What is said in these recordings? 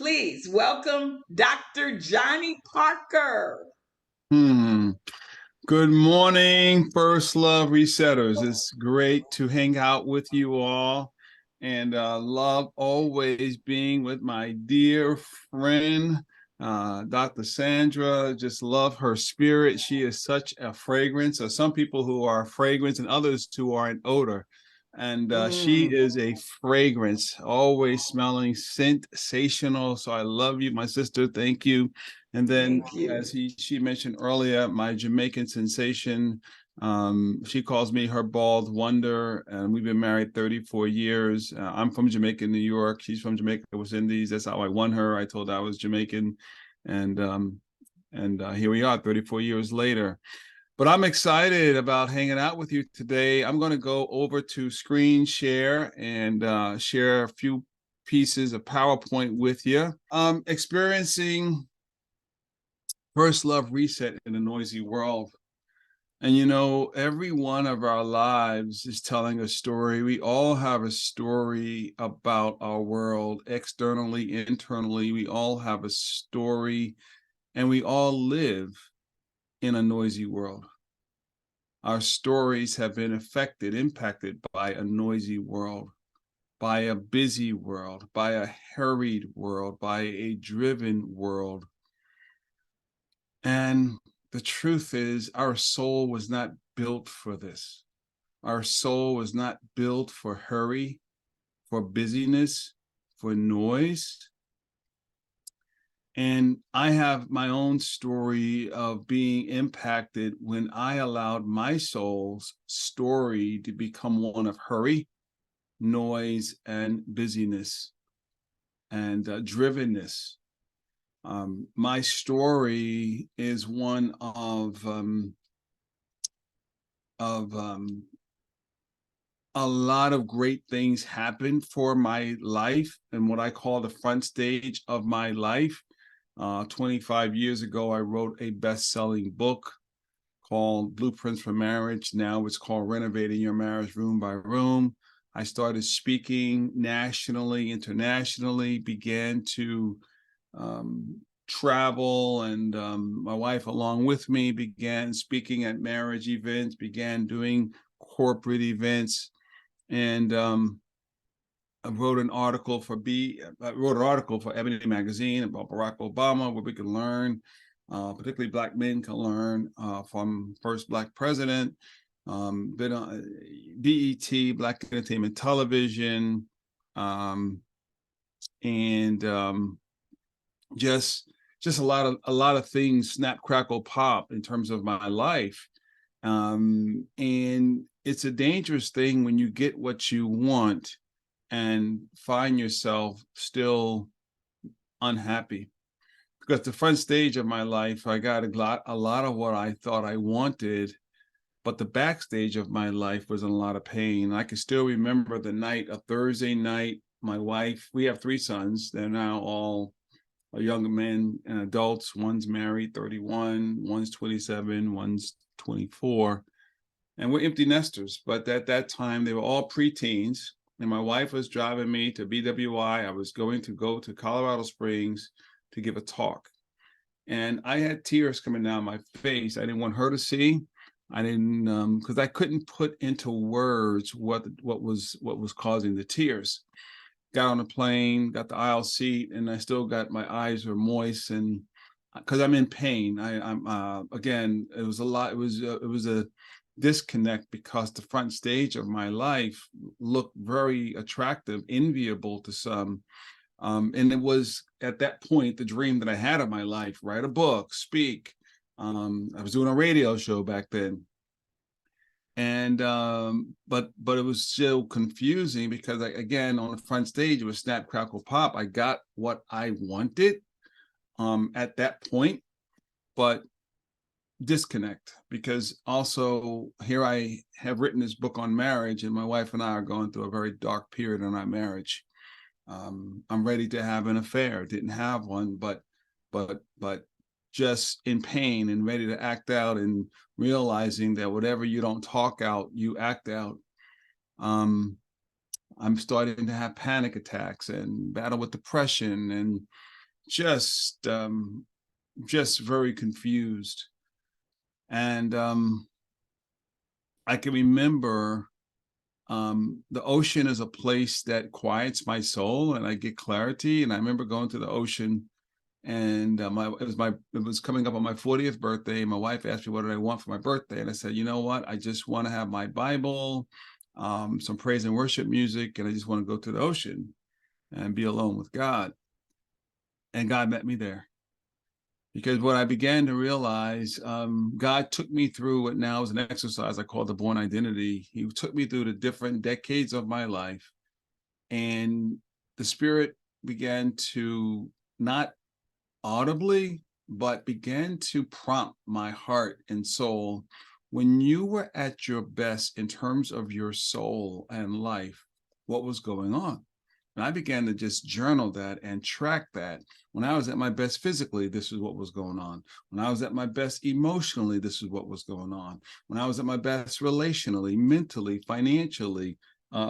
please welcome Dr. Johnny Parker. Hmm. Good morning, First Love Resetters. It's great to hang out with you all, and love always being with my dear friend, Dr. Sandra. Just love her spirit. She is such a fragrance. Some people who are fragrance and others who are an odor. And she is a fragrance, always smelling sensational. So I love you, my sister. Thank you. And then, Thank you. as she mentioned earlier, my Jamaican sensation. She calls me her bald wonder, and we've been married 34 years. I'm from Jamaica, New York. She's from Jamaica, West Indies. That's how I won her. I told her I was Jamaican, and here we are, 34 years later. But I'm excited about hanging out with you today. I'm going to go over to screen share and share a few pieces of PowerPoint with you. Experiencing First Love Reset in a noisy world. And you know, every one of our lives is telling a story. We all have a story about our world, externally, internally. We all have a story, and we all live in a noisy world. Our stories have been impacted by a noisy world, by a busy world, by a hurried world, by a driven world. And the truth is, our soul was not built for this. Our soul was not built for hurry, for busyness, for noise. And I have my own story of being impacted when I allowed my soul's story to become one of hurry, noise, and busyness and drivenness. My story is one of a lot of great things happened for my life and what I call the front stage of my life. 25 years ago, I wrote a best-selling book called Blueprints for Marriage. Now it's called Renovating Your Marriage Room by Room. I started speaking nationally, internationally, began to travel, and my wife along with me began speaking at marriage events, began doing corporate events, and I wrote an article for Ebony Magazine about Barack Obama, where we can learn, particularly Black men can learn from first Black president. Been on BET, Black Entertainment Television, and just a lot of things snap, crackle, pop in terms of my life. And it's a dangerous thing when you get what you want and find yourself still unhappy. Because the front stage of my life, I got a lot of what I thought I wanted, but the backstage of my life was in a lot of pain. I can still remember the night, a Thursday night, my wife, we have 3 sons. They're now all young men and adults. One's married, 31, one's 27, one's 24. And we're empty nesters. But at that time, they were all preteens. And my wife was driving me to BWI. I was going to go to Colorado Springs to give a talk. And I had tears coming down my face. I didn't want her to see. I didn't, because I couldn't put into words what was causing the tears. Got on the plane, got the aisle seat, and I still got, my eyes were moist, and because I'm in pain. I'm again, it was a lot. It was a disconnect, because the front stage of my life looked very attractive, enviable to some. And it was at that point the dream that I had of my life: write a book, speak. I was doing a radio show back then. And but it was still confusing, because again, on the front stage, it was snap, crackle, pop. I got what I wanted at that point, but disconnect, because also here I have written this book on marriage, and my wife and I are going through a very dark period in our marriage. I'm ready to have an affair. Didn't have one, but just in pain and ready to act out, and realizing that whatever you don't talk out, you act out. I'm starting to have panic attacks and battle with depression, and just very confused. And I can remember the ocean is a place that quiets my soul, and I get clarity. And I remember going to the ocean, and it was coming up on my 40th birthday. My wife asked me what did I want for my birthday, and I said, you know what, I just want to have my Bible, some praise and worship music, and I just want to go to the ocean and be alone with God. And God met me there. Because what I began to realize, God took me through what now is an exercise I call the Born Identity. He took me through the different decades of my life, and the Spirit began to, not audibly, but began to prompt my heart and soul. When you were at your best in terms of your soul and life, what was going on? And I began to just journal that and track that. When I was at my best physically, this is what was going on. When I was at my best emotionally, this is what was going on. When I was at my best relationally, mentally, financially,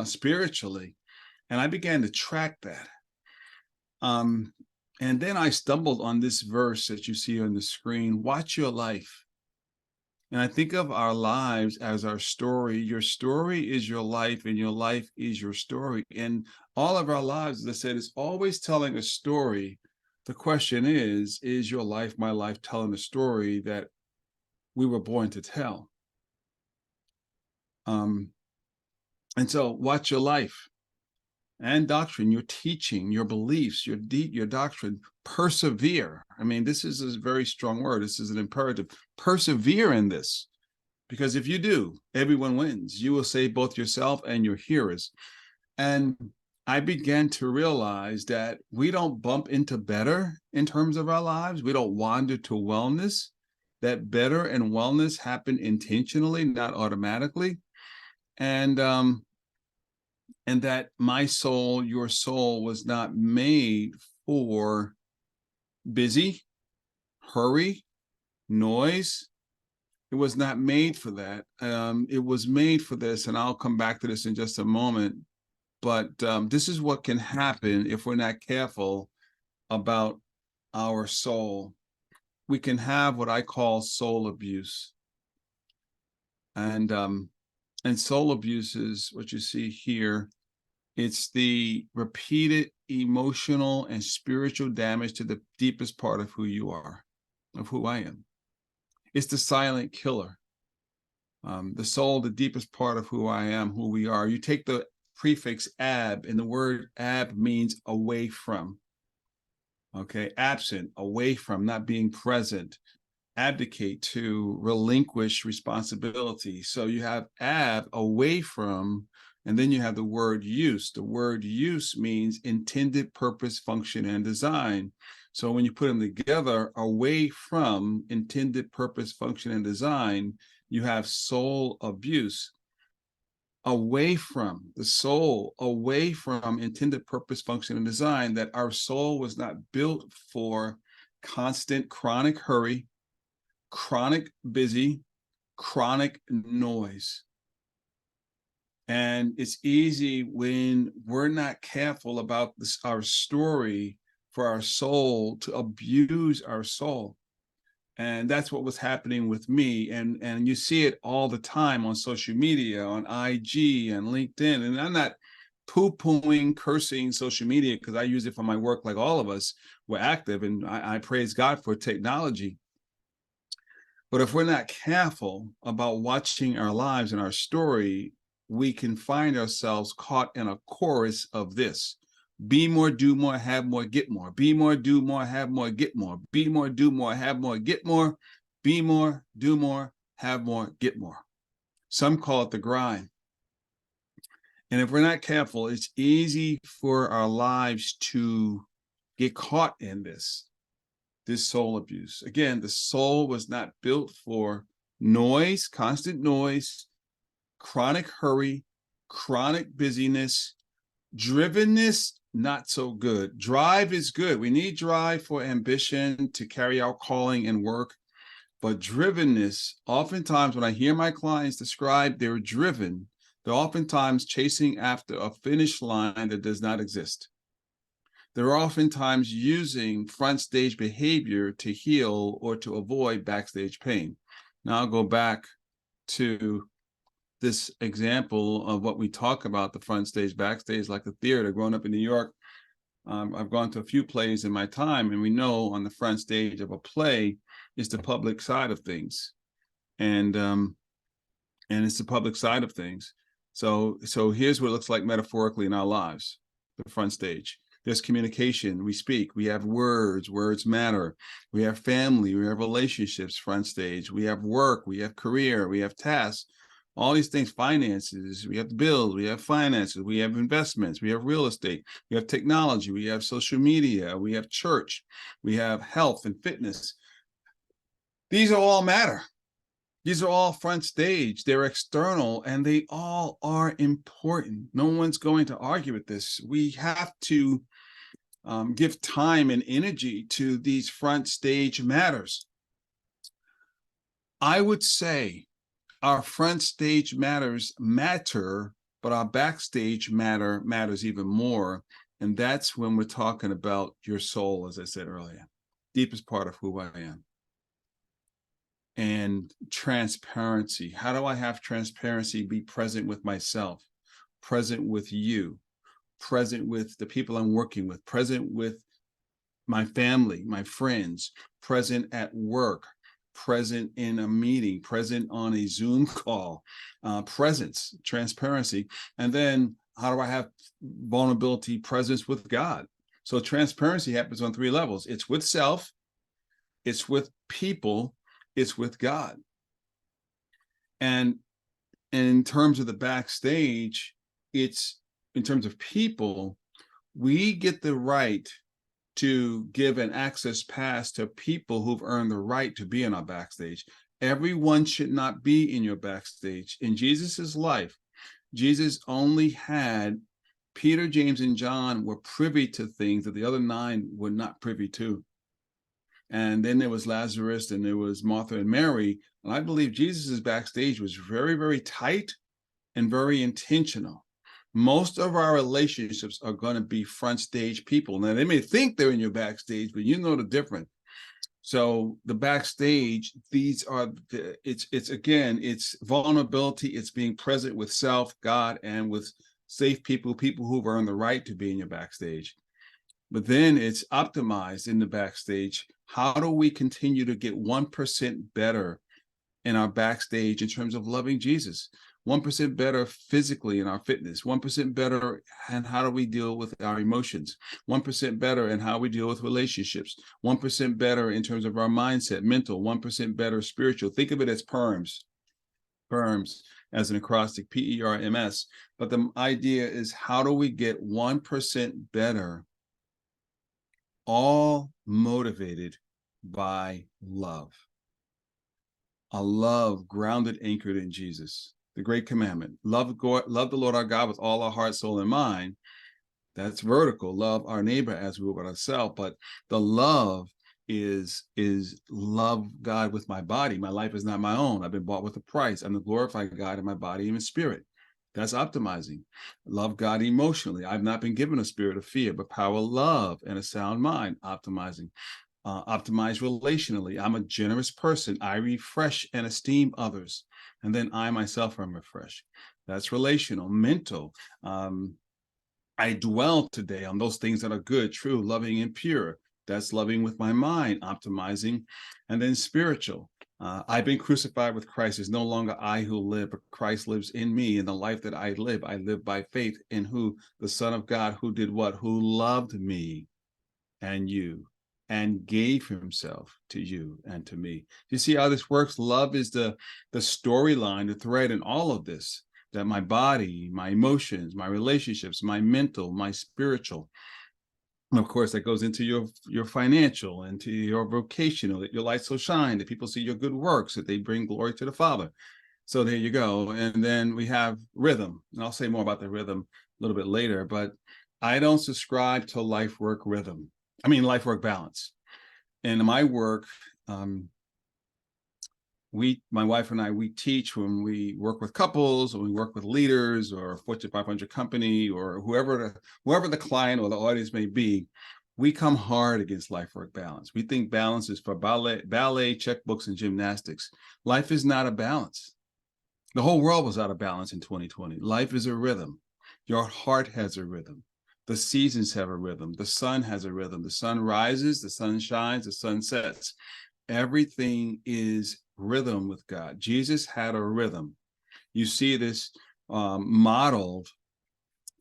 spiritually. And I began to track that. And then I stumbled on this verse that you see on the screen, watch your life. And I think of our lives as our story. Your story is your life, and your life is your story. And all of our lives, as I said, is always telling a story. The question is your life, my life, telling a story that we were born to tell? And so watch your life and doctrine, your teaching, your beliefs, your doctrine, persevere. I mean, this is a very strong word. This is an imperative. Persevere in this, because if you do, everyone wins. You will save both yourself and your hearers. And I began to realize that we don't bump into better in terms of our lives. We don't wander to wellness. That better and wellness happen intentionally, not automatically. And that my soul, your soul, was not made for busy, hurry, noise. It was not made for that. It was made for this, and I'll come back to this in just a moment. But this is what can happen if we're not careful about our soul. We can have what I call soul abuse. And soul abuse is what you see here. It's the repeated emotional and spiritual damage to the deepest part of who you are, of who I am. It's the silent killer. The soul, the deepest part of who I am, who we are. You take the prefix ab, and the word ab means away from. Okay, absent, away from, not being present. Abdicate, to relinquish responsibility. So you have ab, away from, and then you have the word use. The word use means intended purpose, function, and design. So when you put them together, away from, intended purpose, function, and design, you have soul abuse. Away from the soul, away from intended purpose, function, and design, that our soul was not built for constant chronic hurry, chronic busy, chronic noise. And it's easy when we're not careful about this, our story, for our soul to abuse our soul. And that's what was happening with me. And you see it all the time on social media, on IG and LinkedIn. And I'm not poo-pooing, cursing social media, because I use it for my work like all of us. We're active, and I praise God for technology. But if we're not careful about watching our lives and our story, we can find ourselves caught in a chorus of this: be more, do more, have more, get more. Be more, do more, have more, get more. Be more, do more, have more, get more. Be more, do more, have more, get more. Some call it the grind. And if we're not careful, it's easy for our lives to get caught in this soul abuse. Again, the soul was not built for noise, constant noise, chronic hurry, chronic busyness, drivenness. Not so good. Drive is good. We need drive for ambition, to carry out calling and work. But drivenness, oftentimes when I hear my clients describe they're driven, they're oftentimes chasing after a finish line that does not exist. they're oftentimes using front stage behavior to heal or to avoid backstage pain. Now I'll go back to this example of what we talk about, the front stage, backstage, like the theater. Growing up in New York, I've gone to a few plays in my time, and we know on the front stage of a play is the public side of things, and it's the public side of things. So here's what it looks like metaphorically in our lives: the front stage. There's communication. We speak. We have words. Words matter. We have family. We have relationships. Front stage. We have work. We have career. We have tasks. All these things, finances, we have bills, we have finances, we have investments, we have real estate, we have technology, we have social media, we have church, we have health and fitness. These all matter. These are all front stage. They're external, and they all are important. No one's going to argue with this. We have to give time and energy to these front stage matters. I would say our front stage matters matter, but our backstage matters even more. And that's when we're talking about your soul, as I said earlier, deepest part of who I am. And transparency. How do I have transparency? Be present with myself, present with you, present with the people I'm working with, present with my family, my friends, present at work, present in a meeting, present on a Zoom call, presence, transparency. And then how do I have vulnerability, presence with God? So transparency happens on 3 levels. It's with self, it's with people, it's with God. And in terms of the backstage, it's in terms of people, we get the right to give an access pass to people who've earned the right to be in our backstage. Everyone should not be in your backstage. In Jesus's life, Jesus only had Peter, James, and John were privy to things that the other 9 were not privy to. And then there was Lazarus, and there was Martha and Mary. And I believe Jesus's backstage was very, very tight and very intentional. Most of our relationships are going to be front stage people. Now, they may think they're in your backstage, but you know the difference. So the backstage, these are it's vulnerability. It's being present with self, God, and with safe people who've earned the right to be in your backstage. But then it's optimized in the backstage. How do we continue to get 1% better in our backstage in terms of loving Jesus? 1% better physically in our fitness, 1% better in how do we deal with our emotions, 1% better in how we deal with relationships, 1% better in terms of our mindset, mental, 1% better spiritual. Think of it as PERMS as an acrostic, PERMS. But the idea is, how do we get 1% better, all motivated by love? A love grounded, anchored in Jesus. The great commandment: love God, love the Lord our God with all our heart, soul, and mind. That's vertical. Love our neighbor as we would ourselves. But the love is love God with my body. My life is not my own. I've been bought with a price. I'm to glorify God in my body and in spirit. That's optimizing. Love God emotionally. I've not been given a spirit of fear, but power, love, and a sound mind. Optimizing. Optimize relationally. I'm a generous person. I refresh and esteem others. And then I myself am refreshed. That's relational. Mental. I dwell today on those things that are good, true, loving, and pure. That's loving with my mind, optimizing. And then spiritual. I've been crucified with Christ. It's no longer I who live, but Christ lives in me. In the life that I live by faith in who? The Son of God, who did what? Who loved me and you, and gave himself to you and to me. You see how this works? Love is the storyline, the thread in all of this, that my body, my emotions, my relationships, my mental, my spiritual, and of course, that goes into your financial, into your vocational, that your light so shine, that people see your good works, that they bring glory to the Father. So there you go. And then we have rhythm. And I'll say more about the rhythm a little bit later, but I don't subscribe to life work balance. In my work, my wife and I, we teach when we work with couples, or we work with leaders, or Fortune 500 company, or whoever the client or the audience may be. We come hard against life-work balance. We think balance is for ballet, checkbooks, and gymnastics. Life is not a balance. The whole world was out of balance in 2020. Life is a rhythm. Your heart has a rhythm. The seasons have a rhythm. The sun has a rhythm. The sun rises, the sun shines, the sun sets. Everything is rhythm with God. Jesus had a rhythm. You see this modeled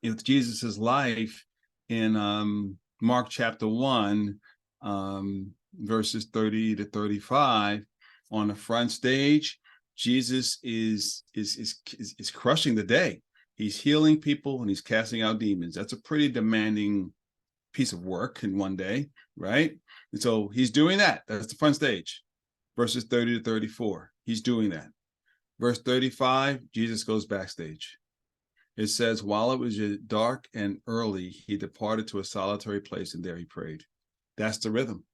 in Jesus's life in Mark chapter 1, verses 30 to 35. On the front stage, Jesus is crushing the day. He's healing people and he's casting out demons. That's a pretty demanding piece of work in one day, right? And so he's doing that. That's the front stage. Verses 30 to 34, he's doing that. Verse 35, Jesus goes backstage. It says, while it was dark and early, he departed to a solitary place, and there he prayed. That's the rhythm.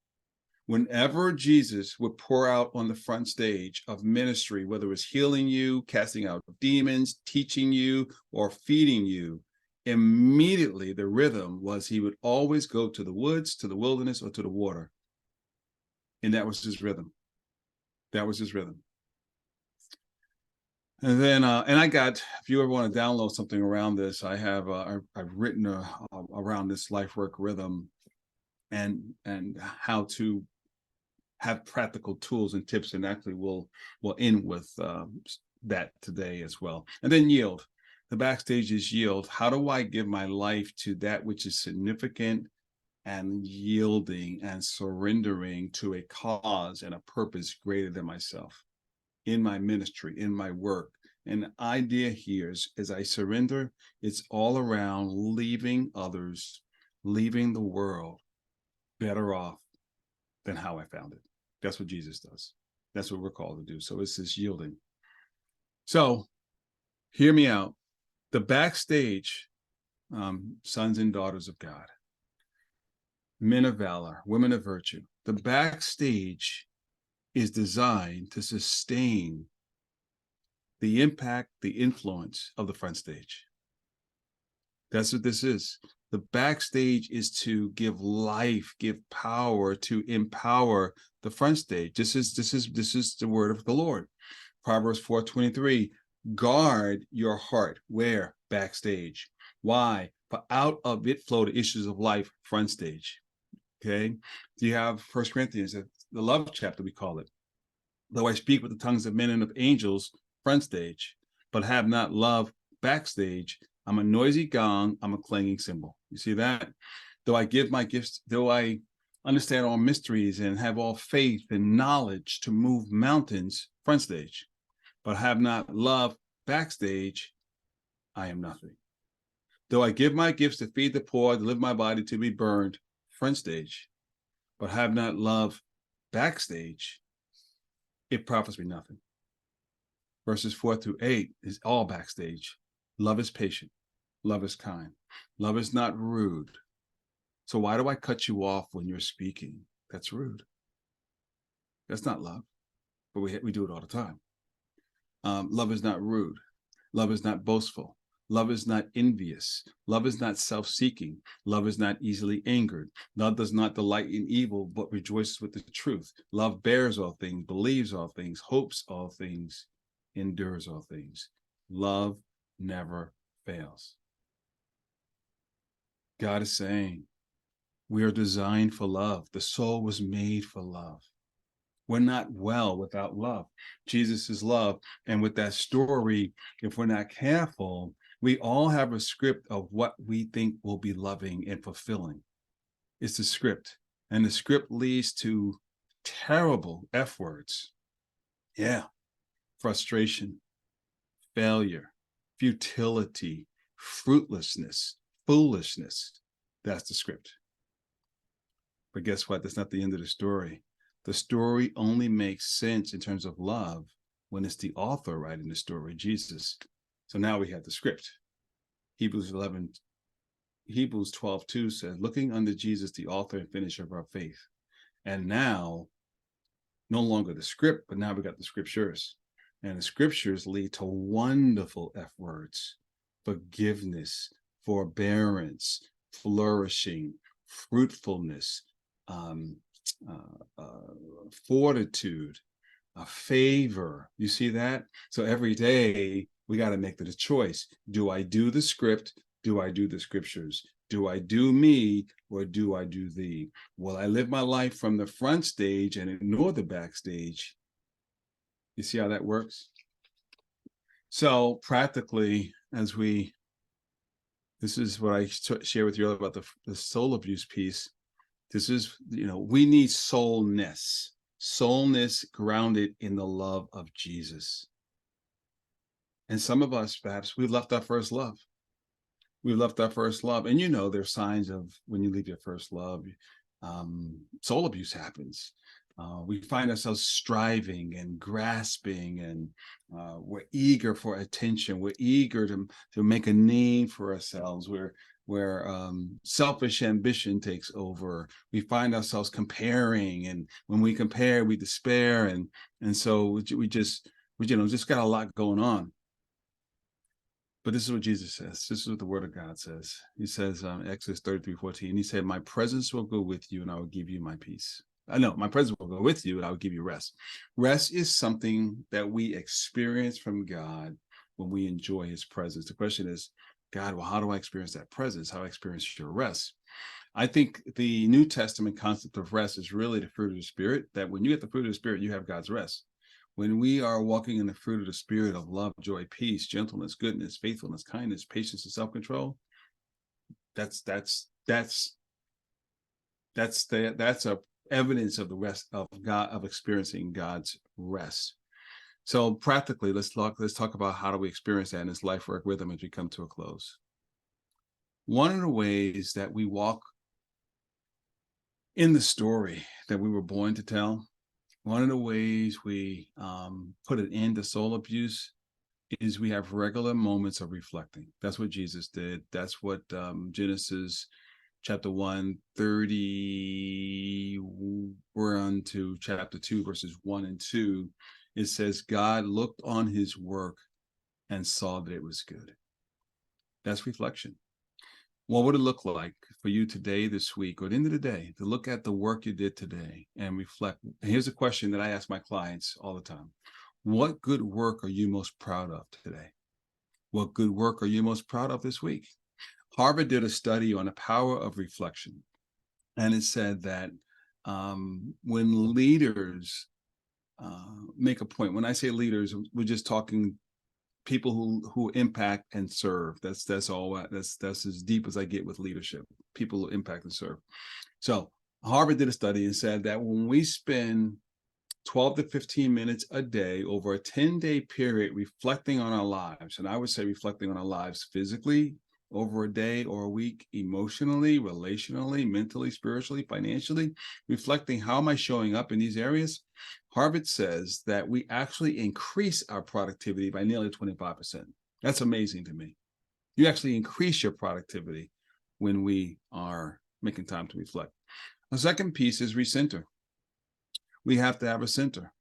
Whenever Jesus would pour out on the front stage of ministry, whether it was healing you, casting out demons, teaching you, or feeding you, immediately the rhythm was he would always go to the woods, to the wilderness, or to the water. And that was his rhythm. That was his rhythm. And then, and I got, if you ever want to download something around this, I have, I've written around this life work rhythm and how to have practical tools and tips, and actually we'll end with that today as well. And then yield. The backstage is yield. How do I give my life to that which is significant, and yielding and surrendering to a cause and a purpose greater than myself in my ministry, in my work? And the idea here is, as I surrender, it's all around leaving others, leaving the world better off than how I found it. That's what Jesus does. That's what we're called to do. So it's this yielding. So hear me out. The backstage, sons and daughters of God, men of valor, women of virtue, the backstage is designed to sustain the impact, the influence of the front stage. That's what this is. The backstage is to give life, give power, to empower the front stage. This is the word of the Lord. Proverbs 4:23. Guard your heart. Where? Backstage. Why? For out of it flow the issues of life, front stage. Okay. Do you have 1 Corinthians, the love chapter, we call it? Though I speak with the tongues of men and of angels, front stage, but have not love, backstage, I'm a noisy gong, I'm a clanging cymbal. You see that? Though I give my gifts, though I understand all mysteries and have all faith and knowledge to move mountains, front stage, but have not love, backstage, I am nothing. Though I give my gifts to feed the poor, to live my body to be burned, front stage, but have not love, backstage, it profits me nothing. Verses 4-8 is all backstage. Love is patient. Love is kind. Love is not rude. So why do I cut you off when you're speaking? That's rude. That's not love, but we do it all the time. Love is not rude. Love is not boastful. Love is not envious. Love is not self-seeking. Love is not easily angered. Love does not delight in evil, but rejoices with the truth. Love bears all things, believes all things, hopes all things, endures all things. Love never fails. God is saying we are designed for love. The soul was made for love. We're not well without love. Jesus is love. And with that story, if we're not careful, we all have a script of what we think will be loving and fulfilling. It's the script. And the script leads to terrible F words. Yeah. Frustration, failure, futility, fruitlessness, foolishness. That's the script. But guess what? That's not the end of the story. The story only makes sense in terms of love when it's the author writing the story, Jesus. So now we have the script. Hebrews 12:2 says, looking unto Jesus, the author and finisher of our faith. And now No longer the script, but now we got the scriptures. And the scriptures lead to wonderful F words: forgiveness, forbearance, flourishing, fruitfulness, um, fortitude, favor. You see that? So every day we got to make the choice. Do I do the script? Do I do the scriptures? Do I do me, or do I do thee? Will I live my life from the front stage and ignore the backstage? You see how that works? So practically, this is what I share with you about the soul abuse piece. This is, we need soulness grounded in the love of Jesus. And some of us, perhaps, we've left our first love. We've left our first love. And there's signs of when you leave your first love, soul abuse happens. We find ourselves striving and grasping, and we're eager for attention. We're eager to make a name for ourselves. Where selfish ambition takes over. We find ourselves comparing, and when we compare, we despair, and so we just got a lot going on. But this is what Jesus says. This is what the Word of God says. He says, Exodus 33:14, he said, "My presence will go with you, and I will give you my peace." I know my presence will go with you, and I will give you rest. Rest is something that we experience from God when we enjoy His presence. The question is, God, well, how do I experience that presence? How do I experience your rest? I think the New Testament concept of rest is really the fruit of the Spirit, that when you get the fruit of the Spirit, you have God's rest. When we are walking in the fruit of the Spirit of love, joy, peace, gentleness, goodness, faithfulness, kindness, patience, and self-control, that's a evidence of the rest of God, of experiencing God's rest. So practically, let's talk about how do we experience that in this life work rhythm as we come to a close. One of the ways that we walk in the story that we were born to tell, one of the ways we put an end to soul abuse is we have regular moments of reflecting. That's what Jesus did. That's what Genesis chapter 1, 31 to chapter 2, verses 1 and 2, it says, God looked on his work and saw that it was good. That's reflection. What would it look like for you today, this week, or at the end of the day, to look at the work you did today and reflect? And here's a question that I ask my clients all the time. What good work are you most proud of today? What good work are you most proud of this week? Harvard did a study on the power of reflection. And it said that when leaders make a point, when I say leaders, we're just talking people who impact and serve. That's all. That's as deep as I get with leadership. People who impact and serve. So Harvard did a study and said that when we spend 12 to 15 minutes a day over a 10-day period reflecting on our lives, and I would say reflecting on our lives physically over a day or a week, emotionally, relationally, mentally, spiritually, financially, reflecting how am I showing up in these areas, Harvard says that we actually increase our productivity by nearly 25%. That's amazing to me. You actually increase your productivity when we are making time to reflect. The second piece is recenter. We have to have a center.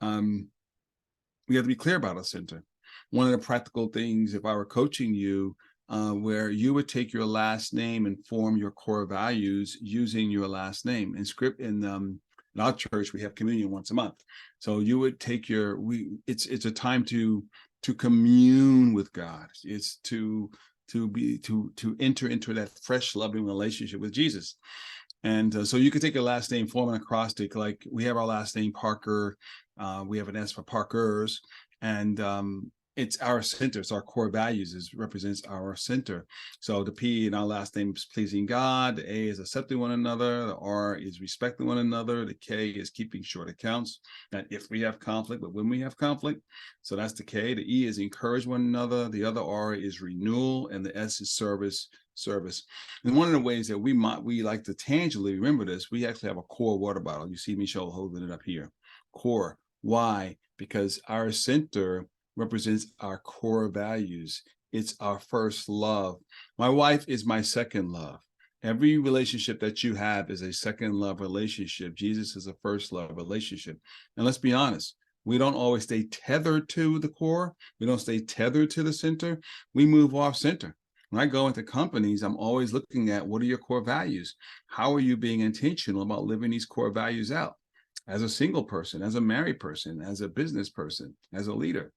We have to be clear about a center. One of the practical things, if I were coaching you, where you would take your last name and form your core values using your last name. In our church, we have communion once a month. So you would take it's a time to commune with God. It's to enter into that fresh, loving relationship with Jesus. And so you could take your last name, form an acrostic, like we have our last name, Parker. We have an S for Parkers. And it's our center. It's our core values. Represents our center. So the P in our last name is pleasing God. The A is accepting one another. The R is respecting one another. The K is keeping short accounts. And if we have conflict, but when we have conflict, so that's the K. The E is encourage one another. The other R is renewal, and the S is service. And one of the ways that we like to tangibly remember this, we actually have a core water bottle. You see me holding it up here. Core. Why? Because our center represents our core values. It's our first love. My wife is my second love. Every relationship that you have is a second love relationship. Jesus is a first love relationship. And let's be honest, we don't always stay tethered to the core. We don't stay tethered to the center. We move off center. When I go into companies, I'm always looking at, what are your core values? How are you being intentional about living these core values out? As a single person, as a married person, as a business person, as a leader.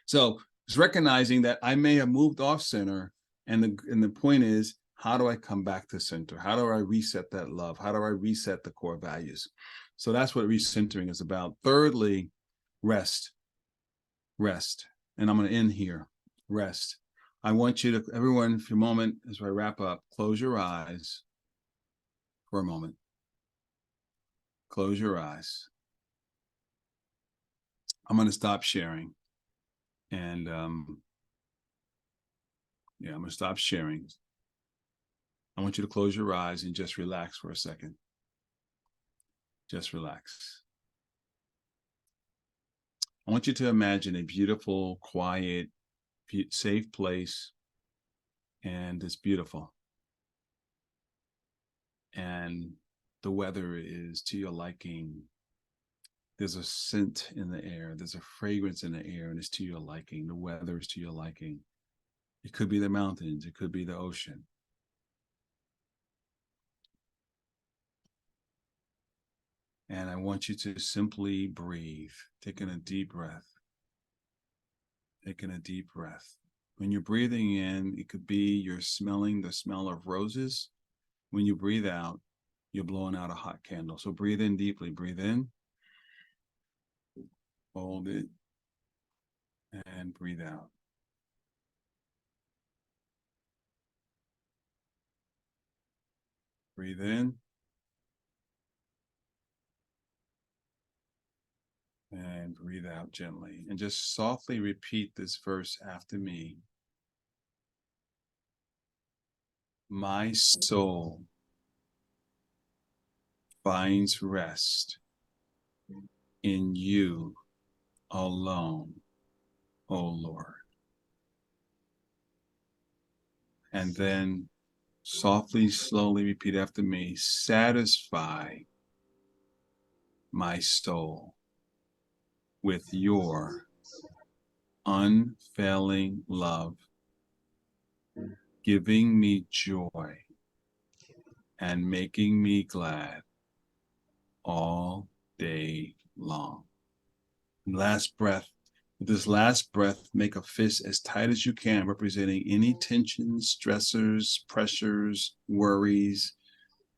So it's recognizing that I may have moved off center. And the point is, how do I come back to center? How do I reset that love? How do I reset the core values? So that's what recentering is about. Thirdly, rest. Rest. And I'm going to end here. Rest. I want you to, everyone, for a moment, as I wrap up, close your eyes for a moment. Close your eyes. I'm going to stop sharing. And I'm going to stop sharing. I want you to close your eyes and just relax for a second. Just relax. I want you to imagine a beautiful, quiet, safe place, and it's beautiful. And the weather is to your liking. There's a scent in the air. There's a fragrance in the air, and it's to your liking. The weather is to your liking. It could be the mountains. It could be the ocean. And I want you to simply breathe, taking a deep breath. Taking a deep breath. When you're breathing in, it could be you're smelling the smell of roses. When you breathe out, you're blowing out a hot candle. So breathe in deeply. Breathe in. Hold it. And breathe out. Breathe in. And breathe out gently. And just softly repeat this verse after me. My soul finds rest in you alone, O Lord. And then softly, slowly repeat after me. Satisfy my soul with your unfailing love, giving me joy and making me glad all day long. Last breath. With this last breath, make a fist as tight as you can, representing any tensions, stressors, pressures, worries,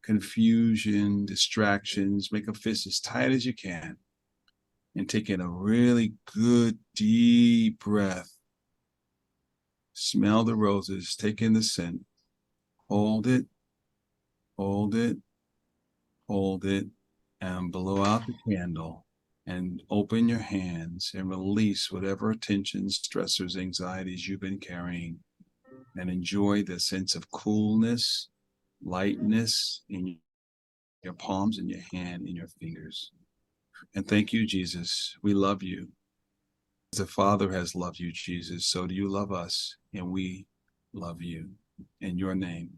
confusion, distractions. Make a fist as tight as you can. And take in a really good, deep breath. Smell the roses, take in the scent. Hold it, hold it, hold it, and blow out the candle. And open your hands and release whatever tensions, stressors, anxieties you've been carrying, and enjoy the sense of coolness, lightness in your palms, in your hand, in your fingers. And thank you, Jesus. We love you. As the Father has loved you, Jesus, so do you love us, and we love you. In your name,